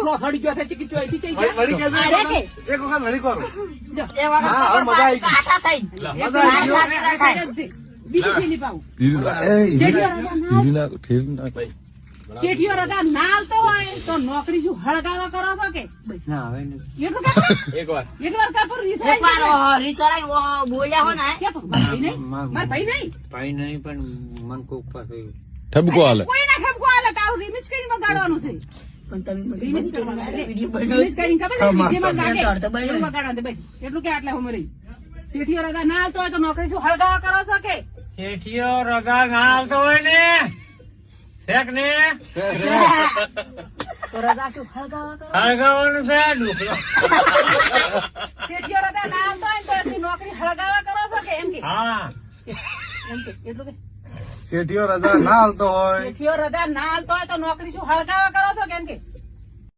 લો સડી ગયો છે ચીકી ચોઈથી ચઈ વળી ગયા કહેજો, અરે કે. એક વખત વળી કરો. જો, એ વખત હા, ખબર મજા આવી ગઈ. પાછા થઈ. મજા આવી ગઈ. બીજી થેલી પાઉં શેઠિયો રગા ના આવતો હોય તો નોકરી શું હળગાવા કરો છો કે ના હવે નહીં. એટલું કાપડ? એક વાર. એકવાર કાપડ રીસાઈ એકવાર જાય. રીસરાઈ બોલ્યા હો ને ક્યાં પણ મારા ભાઈ નહીં? મારા ભાઈ નહીં? ભાઈ નહીં પણ મન કોક પાસે ઠપકો હાલે કોઈ ના ઠપકો હાલે, તારું remix કરીને વગાડવાનું છે. પણ તમે remix મને કરીને વિડીયો remix કરીને ખબર છે? હા, જેમાં લાગે તો બરાબર. એવું વગાડવાનું છે, બસ. એટલું કે આટલે હું રહી. શેઠિયો રગા ના આવતો હોય તો નોકરી શું હળગાવા કરો છો કે શેઠિયો રગા ના આવતો હોય ને શેક ને તો રગા શું હળગાવા કરો? હળગાવાનું છે ડુકલો. શેઠિયો રગા ના આવતો હોય તો એમની નોકરી હળગાવા કરો છો કે એમ કે હા એમ કે એટલું કે શેઠિયો રજા ના હાલતો હોય શેઠિયો રગા ના આવતો હોય તો નોકરી શું હળગાવા કરો છો કે એમ કે